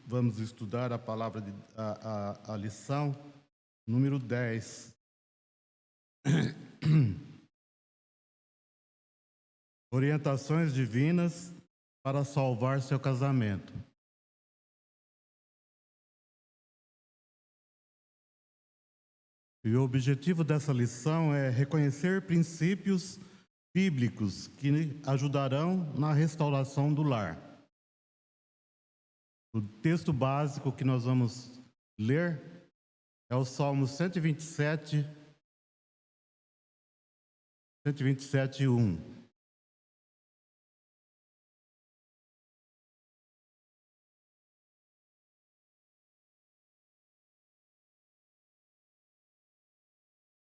Vamos estudar a palavra, a lição número 10. Orientações divinas para salvar seu casamento. E o objetivo dessa lição é reconhecer princípios bíblicos que ajudarão na restauração do lar. O texto básico que nós vamos ler é o Salmo 127, 127:1.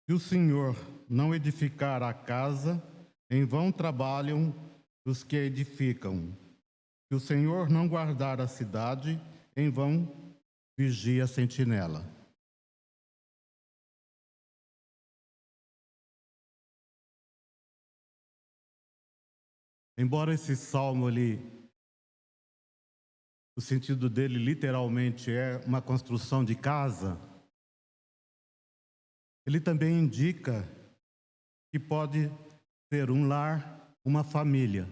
Se o Senhor não edificar a casa, em vão trabalham os que a edificam. Se o Senhor não guardar a cidade, em vão vigia a sentinela. Embora esse salmo ali, o sentido dele literalmente é uma construção de casa, ele também indica que pode ser um lar, uma família.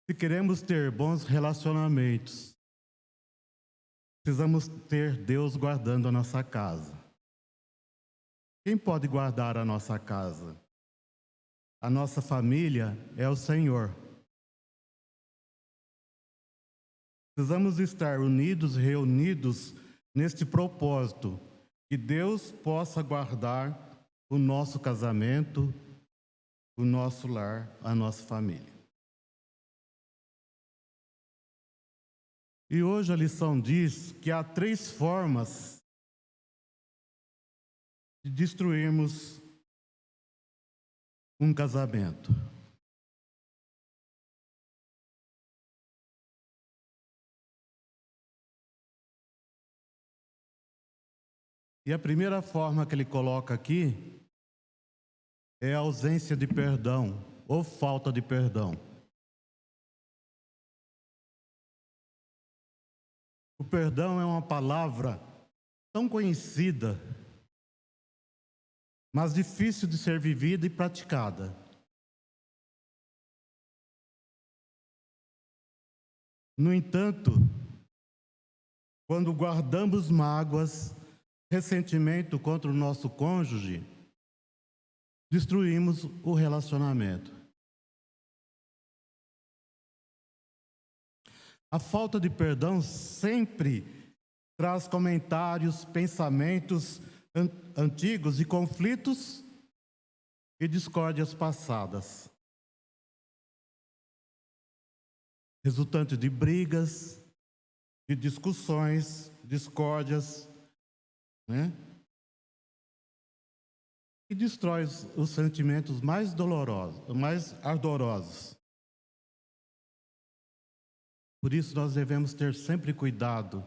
Se queremos ter bons relacionamentos, precisamos ter Deus guardando a nossa casa. Quem pode guardar a nossa casa? A nossa família é o Senhor. Precisamos estar unidos, reunidos neste propósito, que Deus possa guardar o nosso casamento, o nosso lar, a nossa família. E hoje a lição diz que há 3 formas de destruirmos um casamento. E a primeira forma que ele coloca aqui é a ausência de perdão ou falta de perdão. O perdão é uma palavra tão conhecida, mas difícil de ser vivida e praticada. No entanto, quando guardamos mágoas, ressentimento contra o nosso cônjuge, destruímos o relacionamento. A falta de perdão sempre traz comentários, pensamentos antigos e conflitos e discórdias passadas, resultante de brigas, de discussões, discórdias, e destrói os sentimentos mais dolorosos, mais ardorosos. Por isso nós devemos ter sempre cuidado,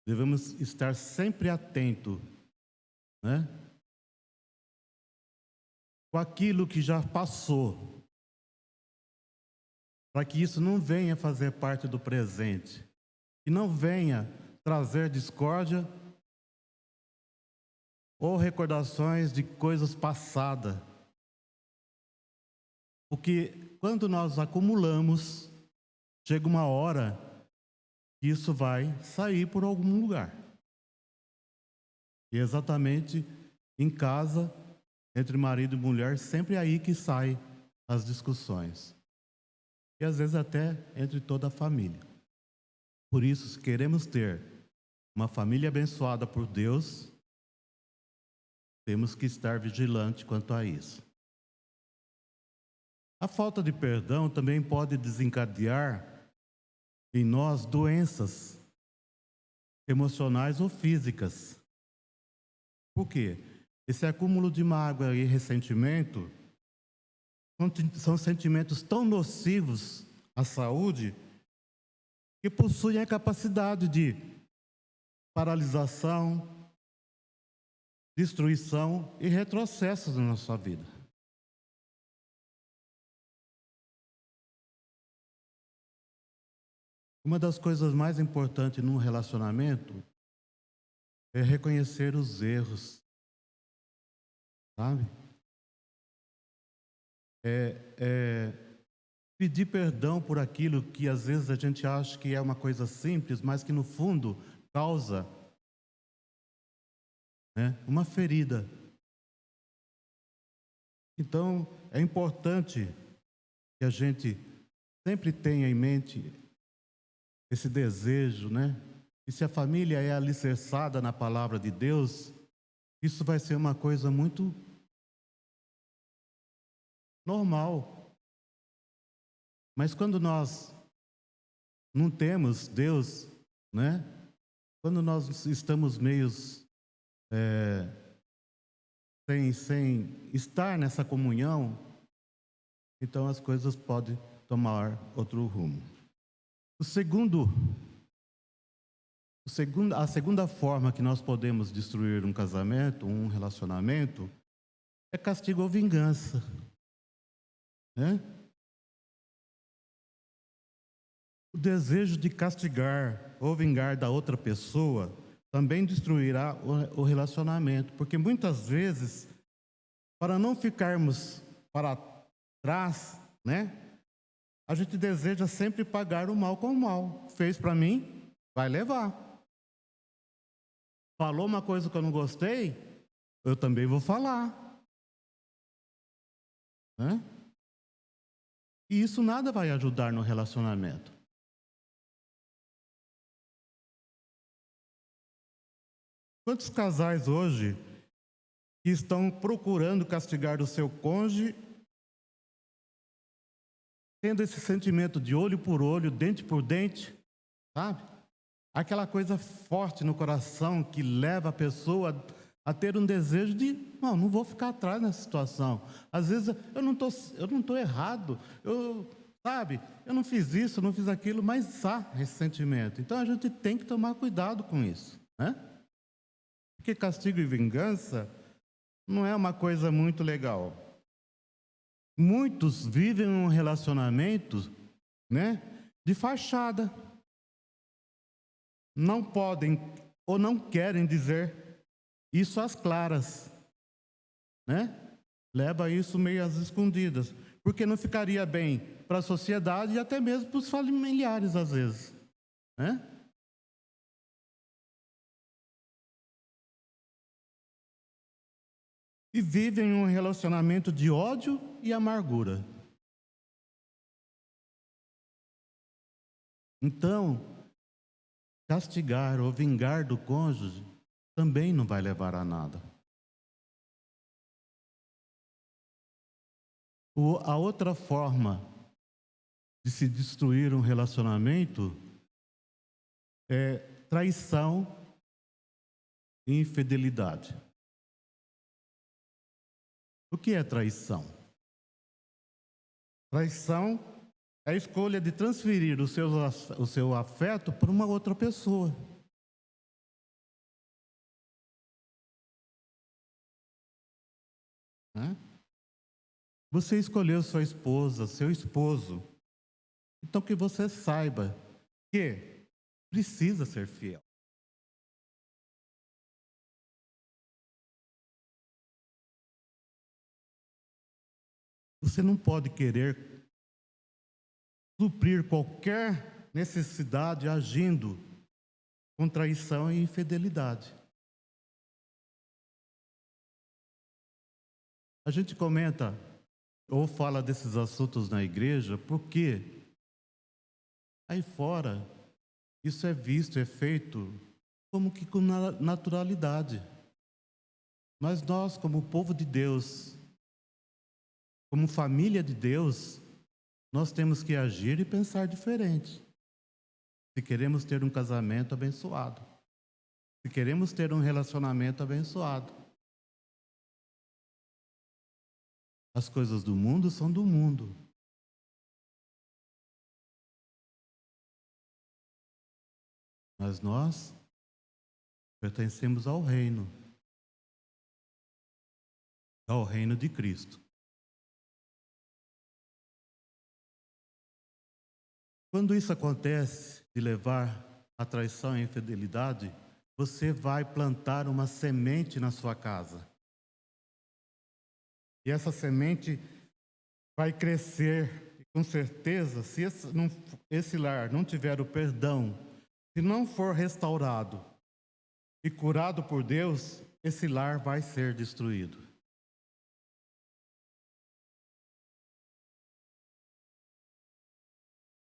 Devemos estar sempre atento, com aquilo que já passou, para que isso não venha fazer parte do presente, e não venha trazer discórdia ou recordações de coisas passadas. Porque quando nós acumulamos, chega uma hora que isso vai sair por algum lugar. E exatamente em casa, entre marido e mulher, sempre é aí que saem as discussões. E às vezes até entre toda a família. Por isso, se queremos ter uma família abençoada por Deus, temos que estar vigilantes quanto a isso. A falta de perdão também pode desencadear em nós doenças emocionais ou físicas. Por quê? Esse acúmulo de mágoa e ressentimento são sentimentos tão nocivos à saúde que possuem a capacidade de paralisação, destruição e retrocessos na nossa vida. Uma das coisas mais importantes num relacionamento é reconhecer os erros, sabe? Pedir perdão por aquilo que às vezes a gente acha que é uma coisa simples, mas que no fundo causa, né, uma ferida. Então, é importante que a gente sempre tenha em mente esse desejo, né? E se a família é alicerçada na palavra de Deus, isso vai ser uma coisa muito normal. Mas quando nós não temos Deus, né? Quando nós estamos meios sem estar nessa comunhão, então as coisas podem tomar outro rumo. A segunda forma que nós podemos destruir um casamento, um relacionamento, é castigo ou vingança, né? O desejo de castigar ou vingar da outra pessoa também destruirá o relacionamento, porque muitas vezes, para não ficarmos para trás, né? A gente deseja sempre pagar o mal com o mal. Fez para mim, vai levar. Falou uma coisa que eu não gostei, eu também vou falar, né? E isso nada vai ajudar no relacionamento. Quantos casais hoje que estão procurando castigar o seu cônjuge, tendo esse sentimento de olho por olho, dente por dente, sabe? Aquela coisa forte no coração que leva a pessoa a ter um desejo de, não vou ficar atrás nessa situação. Às vezes eu não tô errado, sabe? Eu não fiz isso, eu não fiz aquilo, mas há esse sentimento. Então a gente tem que tomar cuidado com isso, né? Porque castigo e vingança não é uma coisa muito legal. Muitos vivem um relacionamento, né, de fachada. Não podem ou não querem dizer isso às claras, né? Leva isso meio às escondidas, porque não ficaria bem para a sociedade e até mesmo para os familiares às vezes, né? E vivem um relacionamento de ódio e amargura. Então, castigar ou vingar do cônjuge também não vai levar a nada. A outra forma de se destruir um relacionamento é traição e infidelidade. O que é traição? Traição é a escolha de transferir o seu afeto para uma outra pessoa. Né? Você escolheu sua esposa, seu esposo. Então que você saiba que precisa ser fiel. Você não pode querer suprir qualquer necessidade agindo com traição e infidelidade. A gente comenta ou fala desses assuntos na igreja porque aí fora isso é visto, é feito como que com naturalidade. Mas nós, como povo de Deus, como família de Deus, nós temos que agir e pensar diferente. Se queremos ter um casamento abençoado, se queremos ter um relacionamento abençoado. As coisas do mundo são do mundo. Mas nós pertencemos ao reino de Cristo. Quando isso acontece, de levar a traição e a infidelidade, você vai plantar uma semente na sua casa. E essa semente vai crescer. E com certeza, se esse lar não tiver o perdão, se não for restaurado e curado por Deus, esse lar vai ser destruído.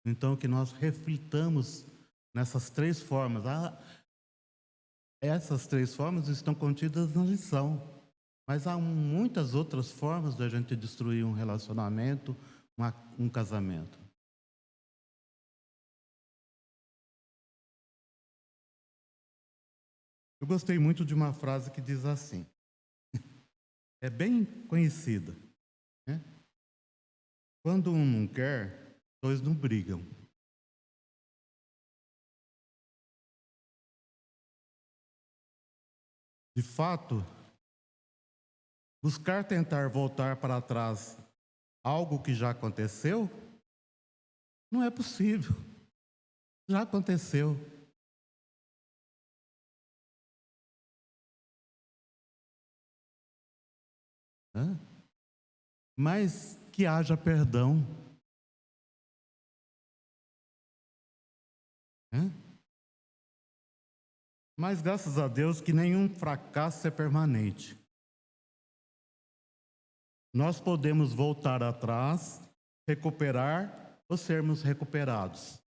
Então, que nós reflitamos nessas três formas. Essas três formas estão contidas na lição, mas há muitas outras formas de a gente destruir um relacionamento, um casamento. Eu gostei muito de uma frase que diz assim, é bem conhecida, né? Quando um não quer, dois não brigam. De fato, buscar tentar voltar para trás algo que já aconteceu, não é possível. Já aconteceu. Né? Mas que haja perdão. Né? Mas graças a Deus que nenhum fracasso é permanente. Nós podemos voltar atrás, recuperar ou sermos recuperados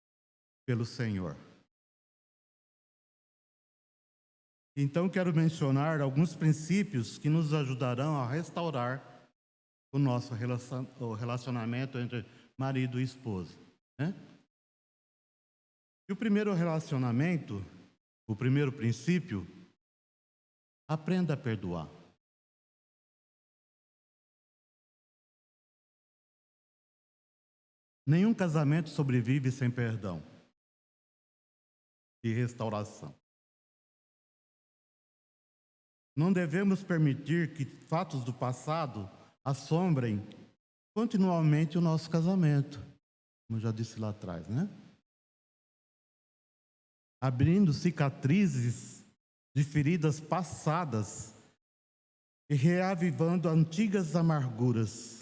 pelo Senhor. Então quero mencionar alguns princípios que nos ajudarão a restaurar o nosso relacionamento entre marido e esposa. Né? E o primeiro relacionamento, o primeiro princípio, aprenda a perdoar. Nenhum casamento sobrevive sem perdão e restauração. Não devemos permitir que fatos do passado assombrem continuamente o nosso casamento, como eu já disse lá atrás, né? Abrindo cicatrizes de feridas passadas e reavivando antigas amarguras.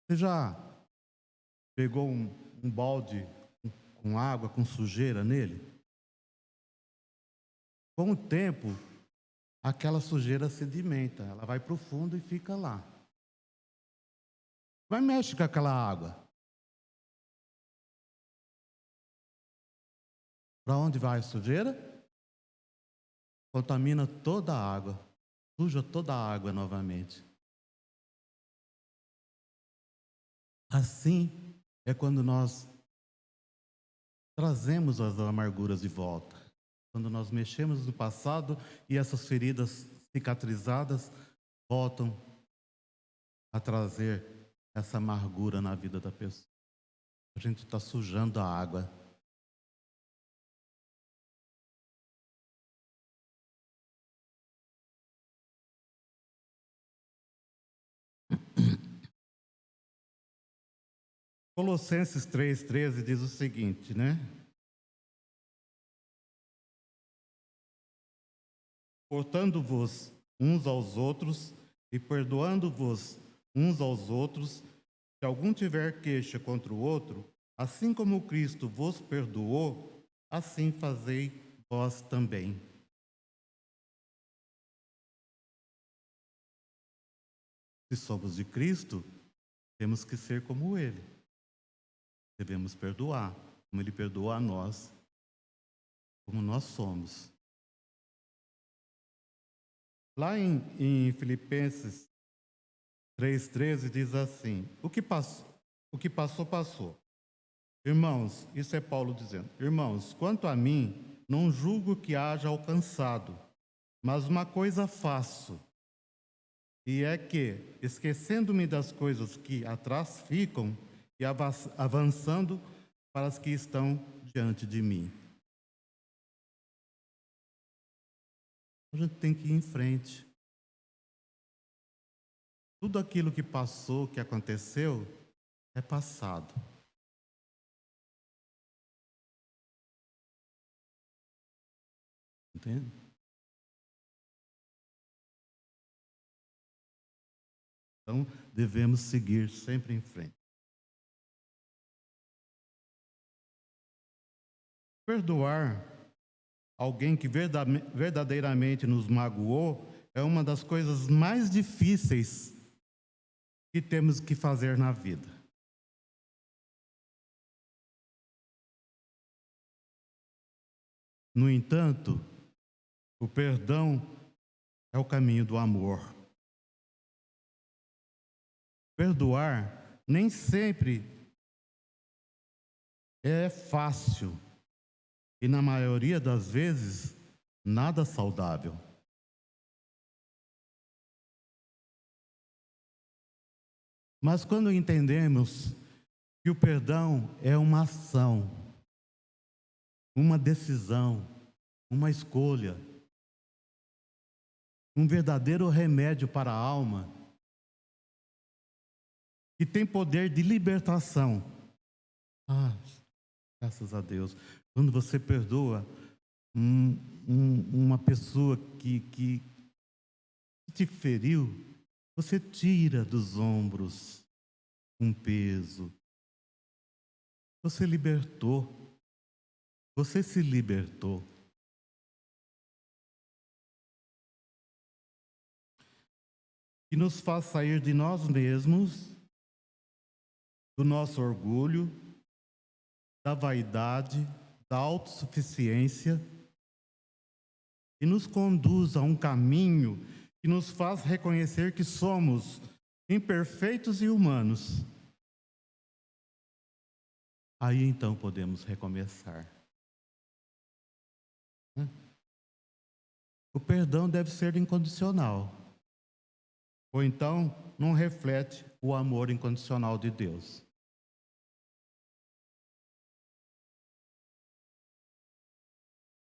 Você já pegou um balde com água, com sujeira nele? Com o tempo, aquela sujeira sedimenta, ela vai para o fundo e fica lá. Vai mexer com aquela água. Para onde vai a sujeira? Contamina toda a água, suja toda a água novamente. Assim é quando nós trazemos as amarguras de volta. Quando nós mexemos no passado e essas feridas cicatrizadas voltam a trazer essa amargura na vida da pessoa. A gente está sujando a água. Colossenses 3,13 diz o seguinte, né? Portando-vos uns aos outros e perdoando-vos uns aos outros, se algum tiver queixa contra o outro, assim como Cristo vos perdoou, assim fazei vós também. Se somos de Cristo, temos que ser como Ele. Devemos perdoar, como Ele perdoa a nós, como nós somos. Lá em Filipenses 3,13 diz assim, o que passou, passou. Irmãos, isso é Paulo dizendo, irmãos, quanto a mim, não julgo que haja alcançado, mas uma coisa faço, e é que, esquecendo-me das coisas que atrás ficam e avançando para as que estão diante de mim. A gente tem que ir em frente. Tudo aquilo que passou, que aconteceu, é passado. Entende? Então, devemos seguir sempre em frente. Perdoar alguém que verdadeiramente nos magoou é uma das coisas mais difíceis que temos que fazer na vida. No entanto, o perdão é o caminho do amor. Perdoar nem sempre é fácil e, na maioria das vezes, nada saudável. Mas quando entendemos que o perdão é uma ação, uma decisão, uma escolha, um verdadeiro remédio para a alma, que tem poder de libertação. Graças a Deus. Quando você perdoa uma pessoa que te feriu, você tira dos ombros um peso. Você libertou. Você se libertou. E nos faz sair de nós mesmos, do nosso orgulho, da vaidade, da autossuficiência, e nos conduz a um caminho que nos faz reconhecer que somos imperfeitos e humanos. Aí então podemos recomeçar. O perdão deve ser incondicional, ou então não reflete o amor incondicional de Deus.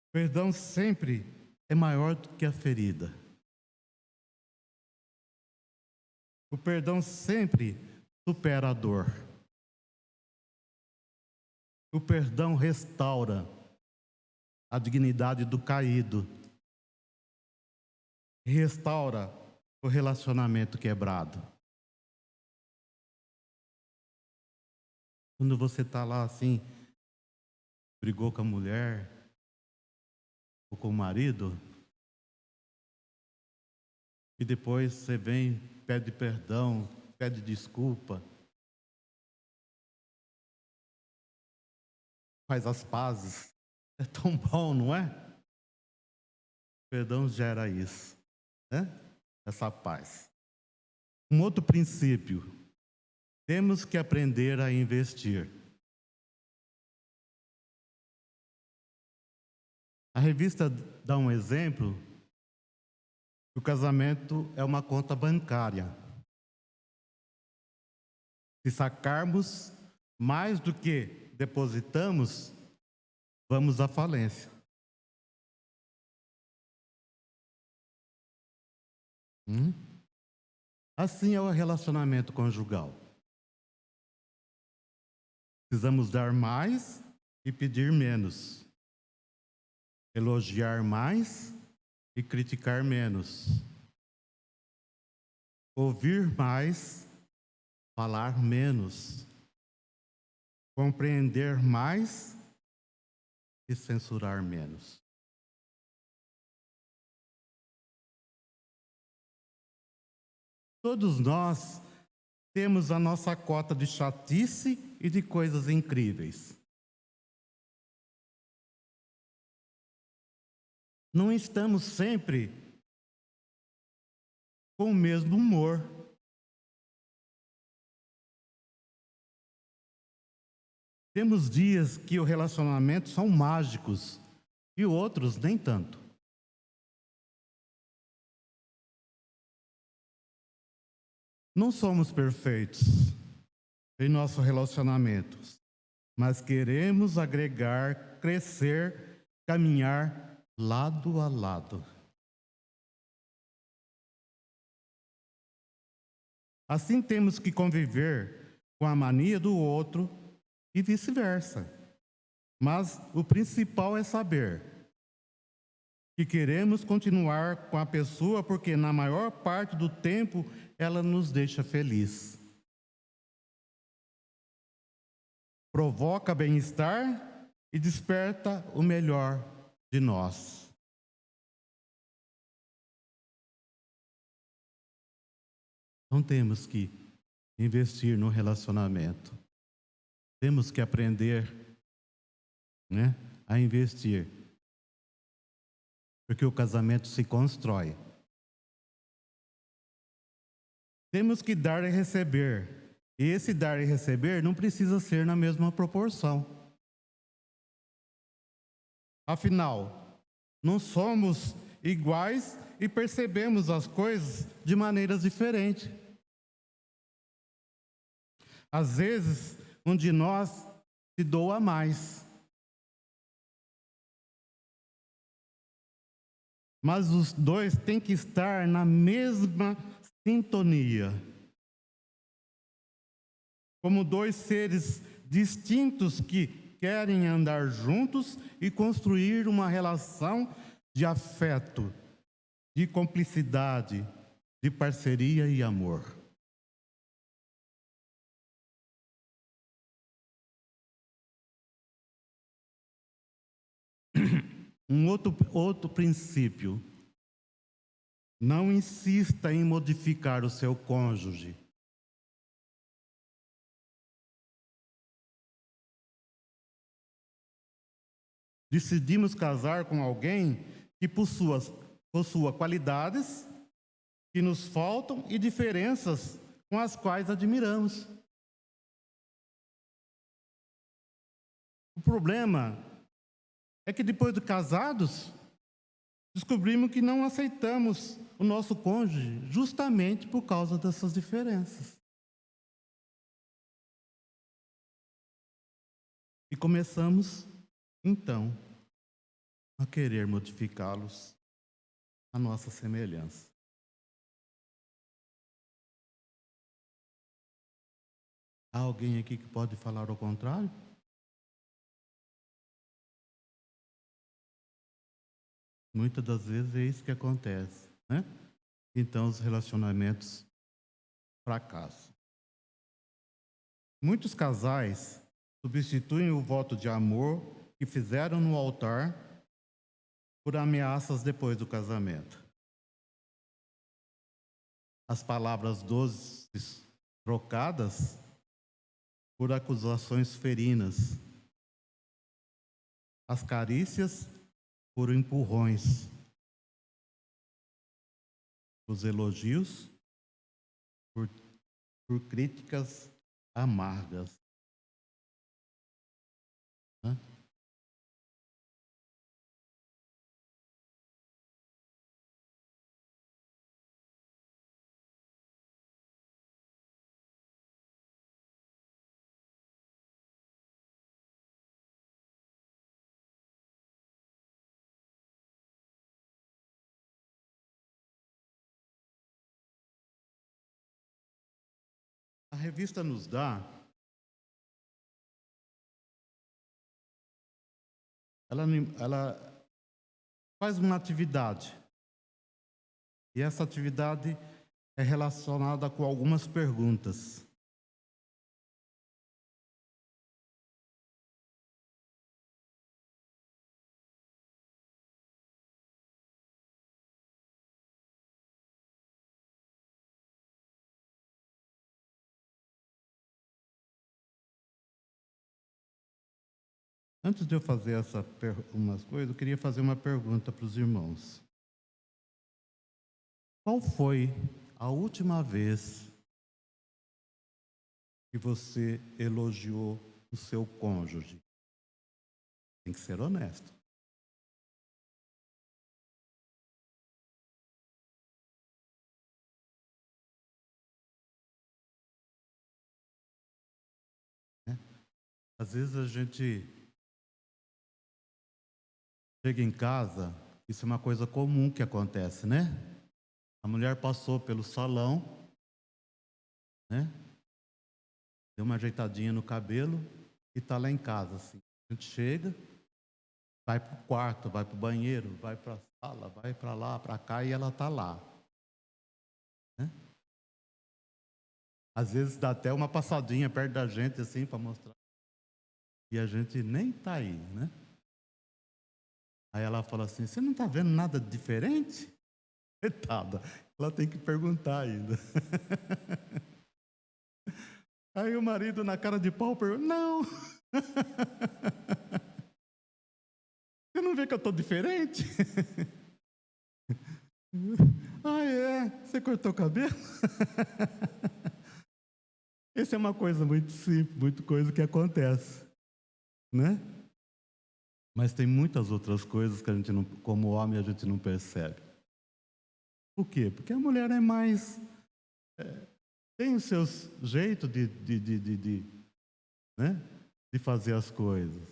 O perdão sempre é maior do que a ferida. O perdão sempre supera a dor. O perdão restaura a dignidade do caído. Restaura o relacionamento quebrado. Quando você está lá assim, brigou com a mulher ou com o marido, e depois você vem, pede perdão, pede desculpa, faz as pazes. É tão bom, não é? O perdão gera isso, né? Essa paz. Um outro princípio, temos que aprender a investir. A revista dá um exemplo. O casamento é uma conta bancária. Se sacarmos mais do que depositamos, vamos à falência. Assim é o relacionamento conjugal. Precisamos dar mais e pedir menos. Elogiar mais e criticar menos. Ouvir mais, falar menos. Compreender mais e censurar menos. Todos nós temos a nossa cota de chatice e de coisas incríveis. Não estamos sempre com o mesmo humor. Temos dias que os relacionamentos são mágicos e outros nem tanto. Não somos perfeitos em nossos relacionamentos, mas queremos agregar, crescer, caminhar lado a lado. Assim temos que conviver com a mania do outro e vice-versa. Mas o principal é saber que queremos continuar com a pessoa porque na maior parte do tempo ela nos deixa feliz. Provoca bem-estar e desperta o melhor de nós. Então temos que investir no relacionamento. Temos que aprender, né, a investir. Porque o casamento se constrói. Temos que dar e receber. E esse dar e receber não precisa ser na mesma proporção. Afinal, não somos iguais e percebemos as coisas de maneiras diferentes. Às vezes, um de nós se doa mais. Mas os dois têm que estar na mesma sintonia. Como dois seres distintos que querem andar juntos e construir uma relação de afeto, de cumplicidade, de parceria e amor. Um outro princípio. Não insista em modificar o seu cônjuge. Decidimos casar com alguém que possua qualidades que nos faltam e diferenças com as quais admiramos. O problema é que depois de casados, descobrimos que não aceitamos o nosso cônjuge justamente por causa dessas diferenças. E começamos, então, a querer modificá-los à nossa semelhança. Há alguém aqui que pode falar o contrário? Muitas das vezes é isso que acontece, né? Então os relacionamentos fracassam. Muitos casais substituem o voto de amor que fizeram no altar por ameaças depois do casamento. As palavras doces trocadas por acusações ferinas. As carícias por empurrões. Os elogios por críticas amargas. Né? A revista Nos Dá, ela faz uma atividade. E essa atividade é relacionada com algumas perguntas. Antes de eu fazer umas coisas, eu queria fazer uma pergunta para os irmãos. Qual foi a última vez que você elogiou o seu cônjuge? Tem que ser honesto. Né? Às vezes a gente chega em casa, isso é uma coisa comum que acontece, né? A mulher passou pelo salão, né? Deu uma ajeitadinha no cabelo e está lá em casa, assim. A gente chega, vai para o quarto, vai para o banheiro, vai para fala, vai para lá, para cá, e ela está lá, né? Às vezes dá até uma passadinha perto da gente, assim, para mostrar. E a gente nem está aí, né? Aí ela fala assim, você não está vendo nada diferente? Coitada, ela tem que perguntar ainda. Aí o marido, na cara de pau, pergunta, não. Você não vê que eu estou diferente? Ah, é? Você cortou o cabelo? Essa é uma coisa muito simples, muito coisa que acontece, né? Mas tem muitas outras coisas que a gente não, como homem, a gente não percebe. Por quê? Porque a mulher é mais, tem os seus jeitos né? De fazer as coisas.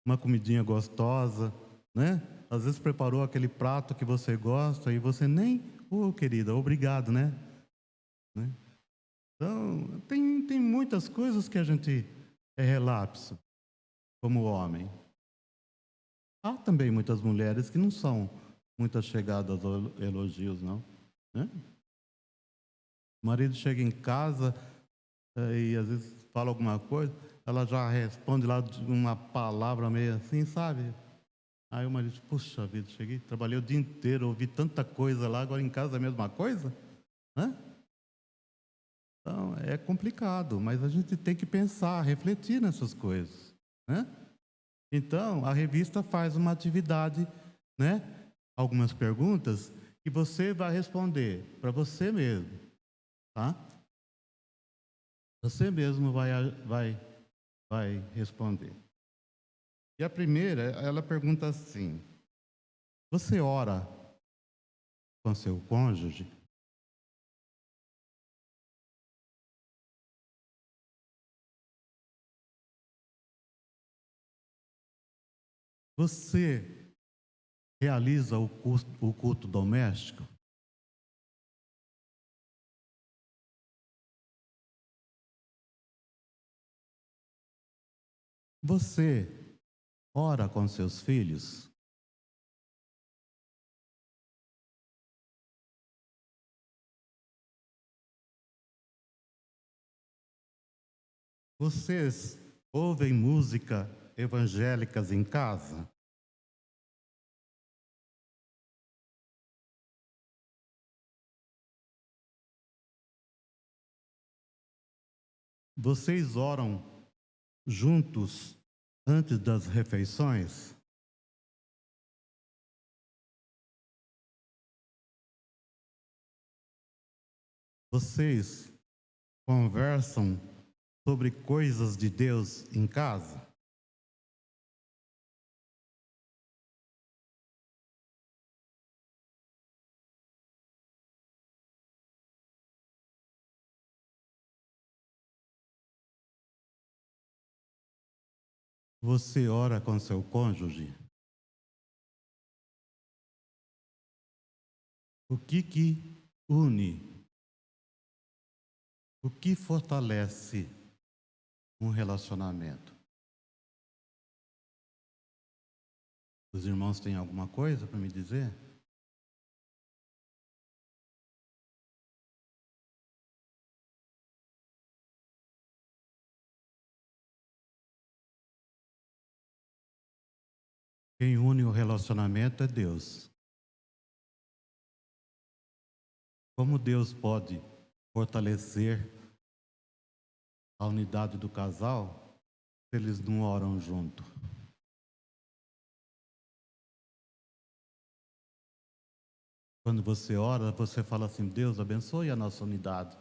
Uma comidinha gostosa, né? Às vezes preparou aquele prato que você gosta e você nem, querida, obrigado, né? Né? Então, tem muitas coisas que a gente é relapso como homem. Há também muitas mulheres que não são muito chegadas aos elogios, não, né? O marido chega em casa e às vezes fala alguma coisa, ela já responde lá de uma palavra meio assim, sabe? Aí o marido diz, puxa vida, cheguei, trabalhei o dia inteiro, ouvi tanta coisa lá, agora em casa é a mesma coisa, né? Então, é complicado, mas a gente tem que pensar, refletir nessas coisas, né? Então, a revista faz uma atividade, né? Algumas perguntas que você vai responder para você mesmo, tá? Você mesmo vai responder. E a primeira, ela pergunta assim: você ora com seu cônjuge? Você realiza o culto doméstico? Você ora com seus filhos? Vocês ouvem música evangélicas em casa? Vocês oram juntos antes das refeições? Vocês conversam sobre coisas de Deus em casa? Você ora com seu cônjuge? O que une? O que fortalece um relacionamento? Os irmãos têm alguma coisa para me dizer? Quem une o relacionamento é Deus. Como Deus pode fortalecer a unidade do casal se eles não oram junto? Quando você ora, você fala assim: Deus, abençoe a nossa unidade,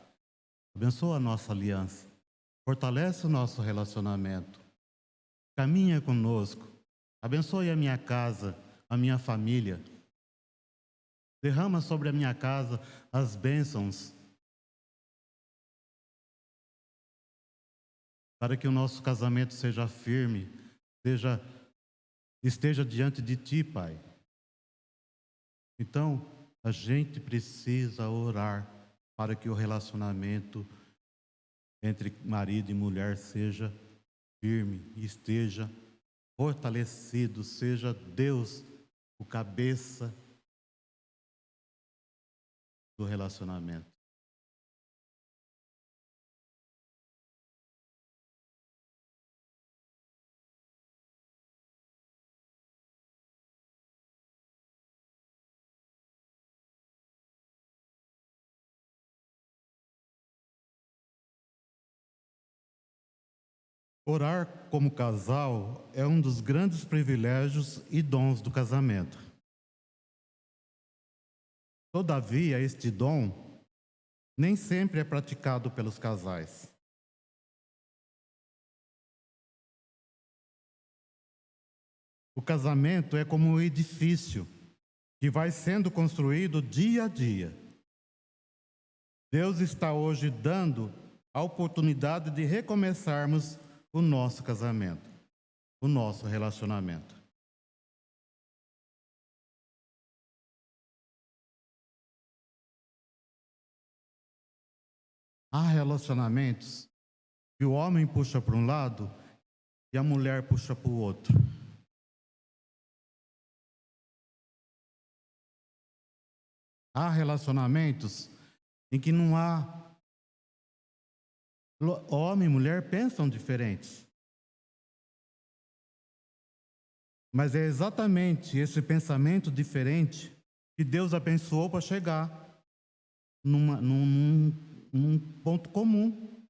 abençoa a nossa aliança, fortalece o nosso relacionamento, caminha conosco, abençoe a minha casa, a minha família, derrama sobre a minha casa as bênçãos, para que o nosso casamento seja firme, seja, esteja diante de Ti, Pai. Então, a gente precisa orar para que o relacionamento entre marido e mulher seja firme, esteja fortalecido, seja Deus o cabeça do relacionamento. Orar como casal é um dos grandes privilégios e dons do casamento. Todavia, este dom nem sempre é praticado pelos casais. O casamento é como um edifício que vai sendo construído dia a dia. Deus está hoje dando a oportunidade de recomeçarmos o nosso casamento, o nosso relacionamento. Há relacionamentos que o homem puxa para um lado e a mulher puxa para o outro. Há relacionamentos em que não há homem e mulher pensam diferentes. Mas é exatamente esse pensamento diferente que Deus abençoou para chegar num ponto comum.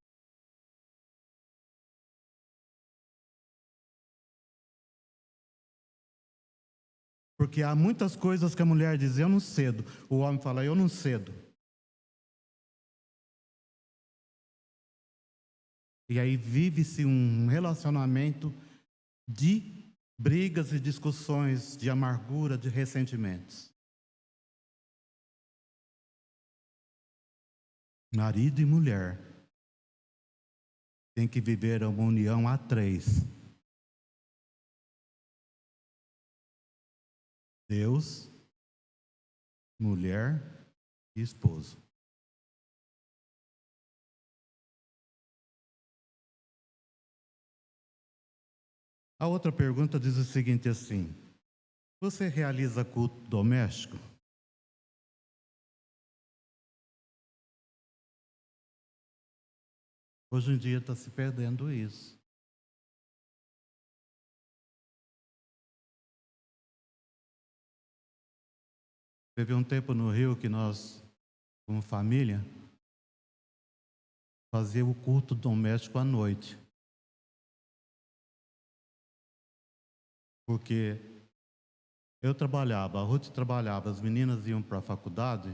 Porque há muitas coisas que a mulher diz, eu não cedo. O homem fala, eu não cedo. E aí vive-se um relacionamento de brigas e discussões, de amargura, de ressentimentos. Marido e mulher têm que viver uma união a três. Deus, mulher e esposo. A outra pergunta diz o seguinte assim: você realiza culto doméstico? Hoje em dia está se perdendo isso. Teve um tempo no Rio que nós, como família, fazíamos o culto doméstico à noite. Porque eu trabalhava, a Ruth trabalhava, as meninas iam para a faculdade,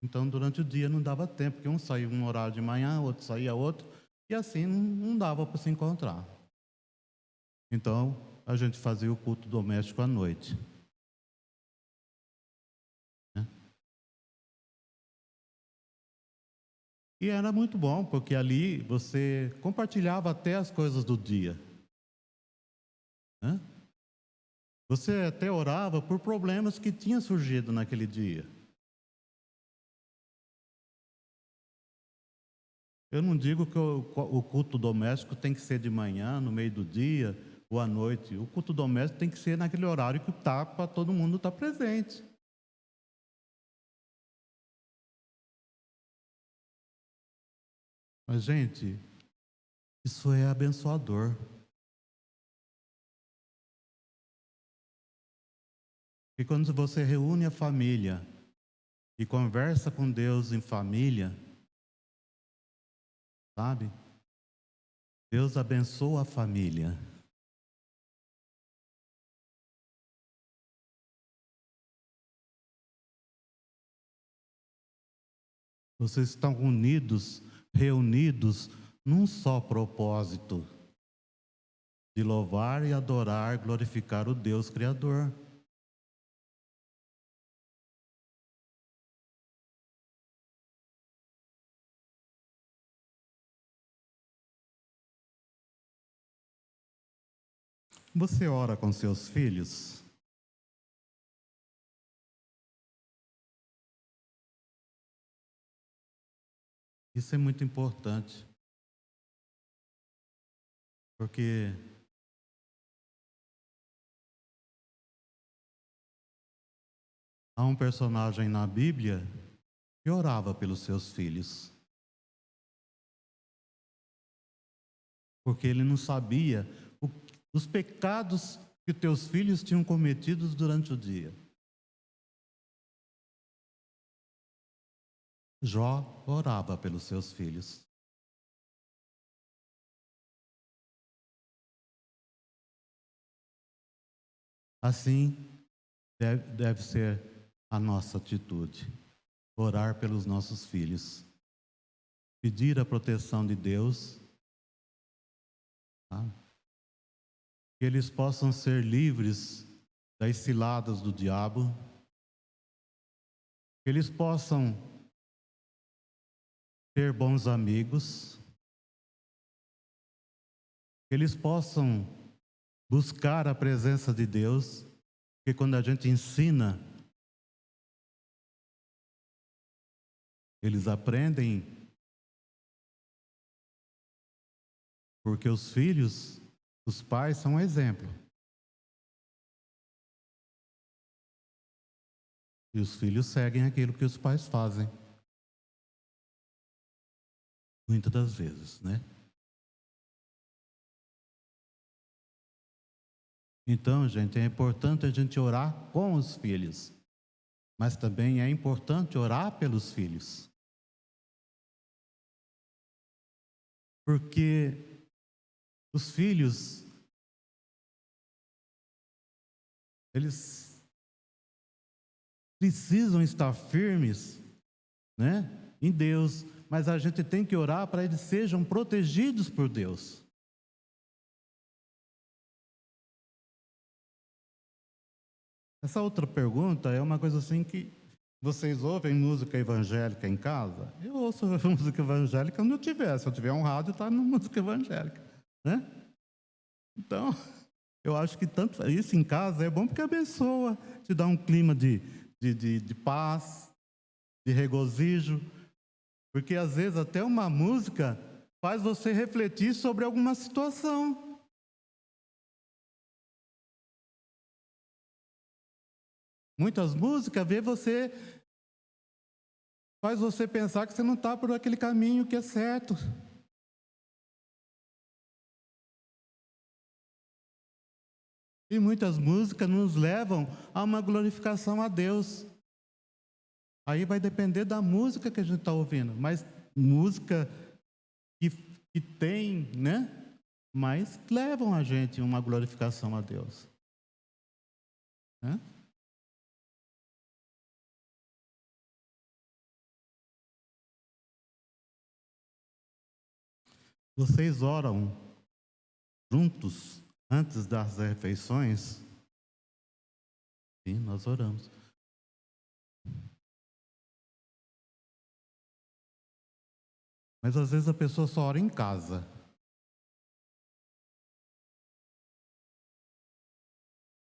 então durante o dia não dava tempo, porque um saía um horário de manhã, outro saía outro, e assim não dava para se encontrar. Então a gente fazia o culto doméstico à noite. Né? E era muito bom, porque ali você compartilhava até as coisas do dia. Né? Você até orava por problemas que tinham surgido naquele dia. Eu não digo que o culto doméstico tem que ser de manhã, no meio do dia ou à noite. O culto doméstico tem que ser naquele horário que está para todo mundo estar presente. Mas, gente, isso é abençoador. E quando você reúne a família e conversa com Deus em família, sabe? Deus abençoa a família. Vocês estão unidos, reunidos num só propósito: de louvar e adorar, glorificar o Deus Criador. Você ora com seus filhos? Isso é muito importante, porque há um personagem na Bíblia e orava pelos seus filhos. Porque ele não sabia os pecados que teus filhos tinham cometidos durante o dia. Jó orava pelos seus filhos. Assim deve ser a nossa atitude. Orar pelos nossos filhos. Pedir a proteção de Deus. Tá? Que eles possam ser livres das ciladas do diabo. Que eles possam ter bons amigos. Que eles possam buscar a presença de Deus, porque quando a gente ensina, eles aprendem, porque os filhos, os pais são um exemplo. E os filhos seguem aquilo que os pais fazem. Muitas das vezes, né? Então, gente, é importante a gente orar com os filhos, mas também é importante orar pelos filhos. Porque os filhos, eles precisam estar firmes, né, em Deus, mas a gente tem que orar para eles sejam protegidos por Deus. Essa outra pergunta é uma coisa assim que vocês ouvem música evangélica em casa? Eu ouço música evangélica quando eu tiver. Se eu tiver um rádio, está na música evangélica, né? Então, eu acho que tanto isso em casa é bom porque abençoa, te dá um clima de paz, de regozijo, porque às vezes até uma música faz você refletir sobre alguma situação. Muitas músicas faz você pensar que você não está por aquele caminho que é certo. E muitas músicas nos levam a uma glorificação a Deus. Aí vai depender da música que a gente está ouvindo, mas música que tem, né? Mas levam a gente a uma glorificação a Deus. Né? Vocês oram juntos antes das refeições? Sim, nós oramos. Mas às vezes a pessoa só ora em casa.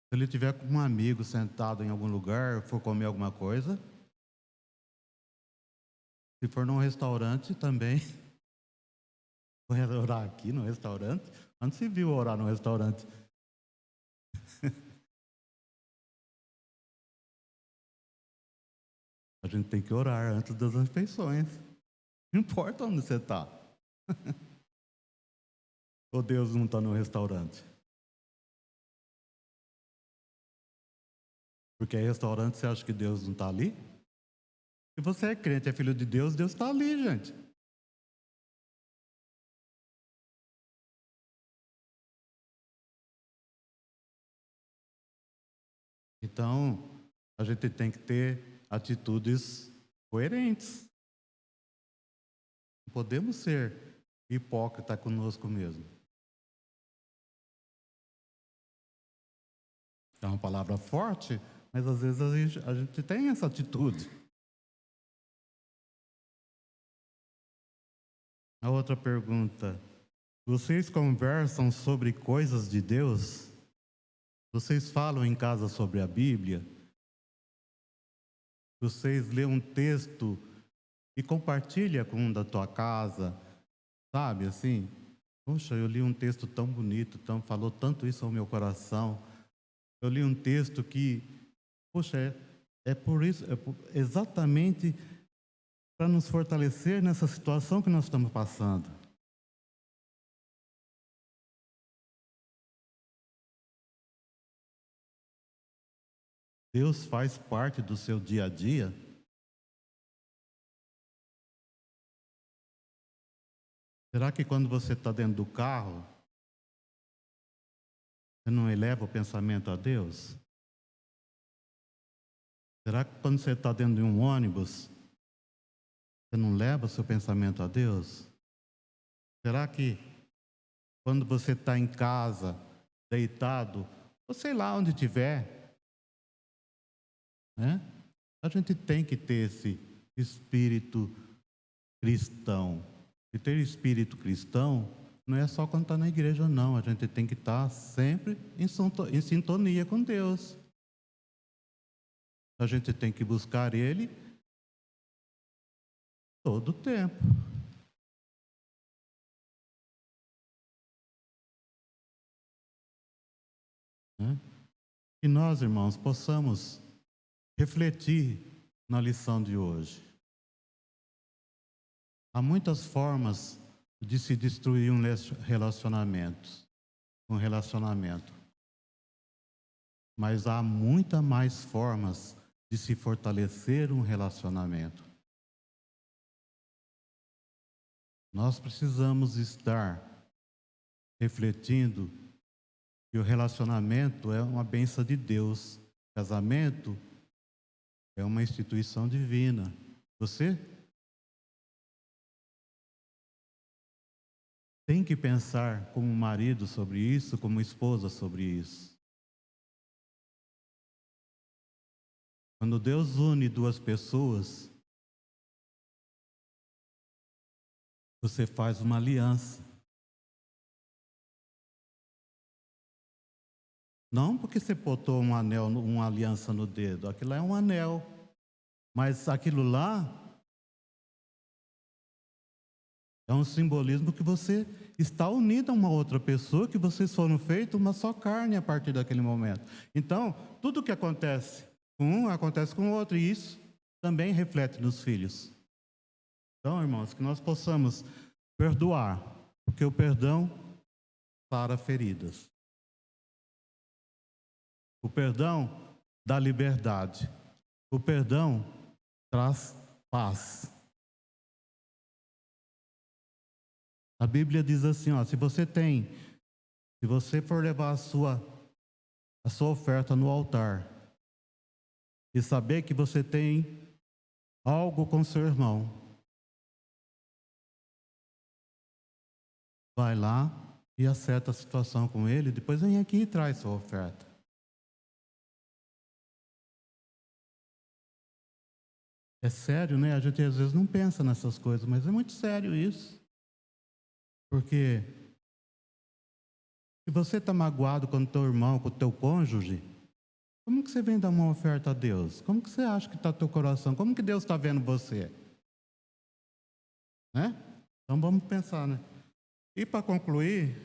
Se ele tiver com um amigo sentado em algum lugar, for comer alguma coisa, se for num restaurante também, vai orar aqui no restaurante. Onde se viu orar no restaurante? A gente tem que orar antes das refeições. Não importa onde você está. Ou Deus não está no restaurante? Porque é restaurante, você acha que Deus não está ali? Se você é crente, é filho de Deus, Deus está ali, gente. Então, a gente tem que ter atitudes coerentes. Não podemos ser hipócrita conosco mesmo. É uma palavra forte, mas às vezes a gente tem essa atitude. A outra pergunta: vocês conversam sobre coisas de Deus? Vocês falam em casa sobre a Bíblia? Vocês lêem um texto e compartilha com um da tua casa, sabe, assim? Poxa, eu li um texto tão bonito, falou tanto isso ao meu coração. Eu li um texto que, poxa, é por isso, exatamente para nos fortalecer nessa situação que nós estamos passando. Deus faz parte do seu dia a dia. Será que quando você está dentro do carro, você não eleva o pensamento a Deus? Será que quando você está dentro de um ônibus, você não leva o seu pensamento a Deus? Será que quando você está em casa, deitado, ou sei lá onde estiver, né? A gente tem que ter esse espírito cristão. E ter espírito cristão não é só quando está na igreja, não. A gente tem que estar sempre em sintonia com Deus. A gente tem que buscar Ele todo o tempo. Né? Que nós, irmãos, possamos refletir na lição de hoje. Há muitas formas de se destruir um relacionamento. Mas há muitas mais formas de se fortalecer um relacionamento. Nós precisamos estar refletindo que o relacionamento é uma bênção de Deus. Casamento é uma instituição divina. Você tem que pensar como marido sobre isso, como esposa sobre isso. Quando Deus une duas pessoas, você faz uma aliança. Não porque você botou um anel, uma aliança no dedo, aquilo lá é um anel. Mas aquilo lá é um simbolismo que você está unido a uma outra pessoa, que vocês foram feitos uma só carne a partir daquele momento. Então, tudo que acontece com um, acontece com o outro, e isso também reflete nos filhos. Então, irmãos, que nós possamos perdoar, porque o perdão sara feridas. O perdão dá liberdade. O perdão traz paz. A Bíblia diz assim, ó, se você for levar a sua oferta no altar e saber que você tem algo com seu irmão, vai lá e acerta a situação com ele, depois vem aqui e traz sua oferta. É sério, né? A gente às vezes não pensa nessas coisas, mas é muito sério isso. Porque se você está magoado com o teu irmão, com o teu cônjuge, como que você vem dar uma oferta a Deus? Como que você acha que está teu coração? Como que Deus está vendo você? Né? Então vamos pensar, né? E para concluir,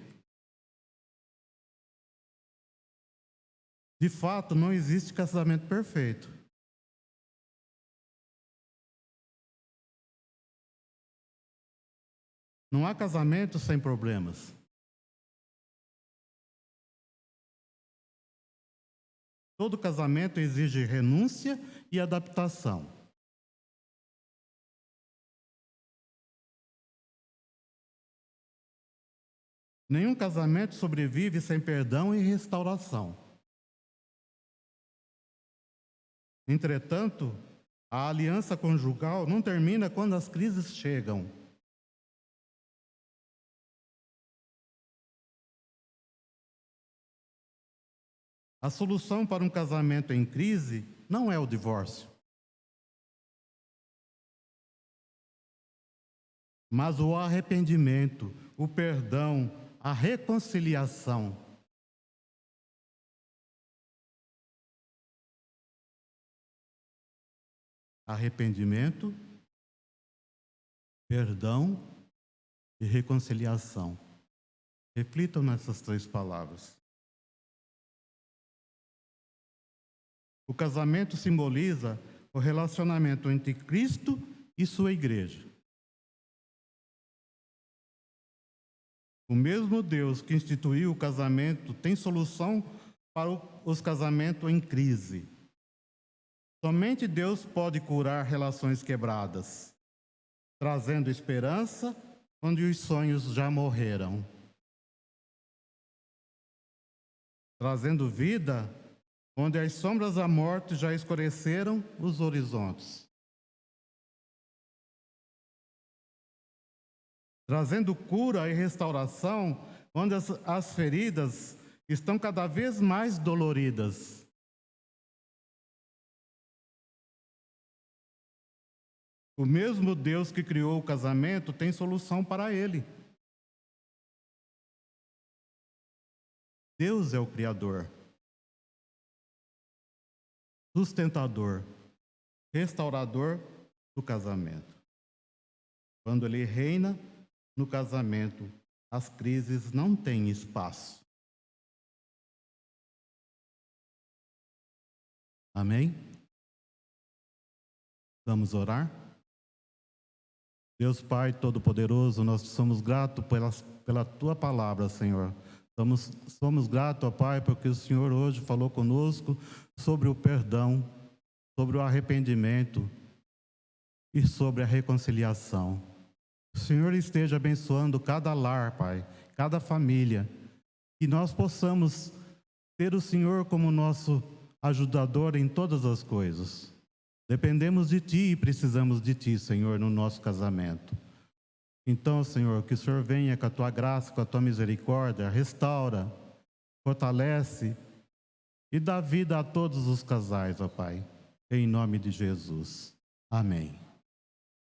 de fato não existe casamento perfeito. Não há casamento sem problemas. Todo casamento exige renúncia e adaptação. Nenhum casamento sobrevive sem perdão e restauração. Entretanto, a aliança conjugal não termina quando as crises chegam. A solução para um casamento em crise não é o divórcio, mas o arrependimento, o perdão, a reconciliação. Arrependimento, perdão e reconciliação. Reflitam nessas três palavras. O casamento simboliza o relacionamento entre Cristo e sua igreja. O mesmo Deus que instituiu o casamento tem solução para os casamentos em crise. Somente Deus pode curar relações quebradas, trazendo esperança onde os sonhos já morreram, trazendo vida onde as sombras da morte já escureceram os horizontes, trazendo cura e restauração onde as feridas estão cada vez mais doloridas. O mesmo Deus que criou o casamento tem solução para ele. Deus é o Criador, sustentador, restaurador do casamento. Quando Ele reina no casamento, as crises não têm espaço. Amém? Vamos orar? Deus Pai Todo-Poderoso, nós somos gratos pela Tua palavra, Senhor. Somos gratos, ó Pai, porque o Senhor hoje falou conosco sobre o perdão, sobre o arrependimento e sobre a reconciliação. O Senhor esteja abençoando cada lar, Pai, cada família, que nós possamos ter o Senhor como nosso ajudador em todas as coisas. Dependemos de Ti e precisamos de Ti, Senhor, no nosso casamento. Então, Senhor, que o Senhor venha com a Tua graça, com a Tua misericórdia, restaura, fortalece e dá vida a todos os casais, ó Pai. Em nome de Jesus. Amém.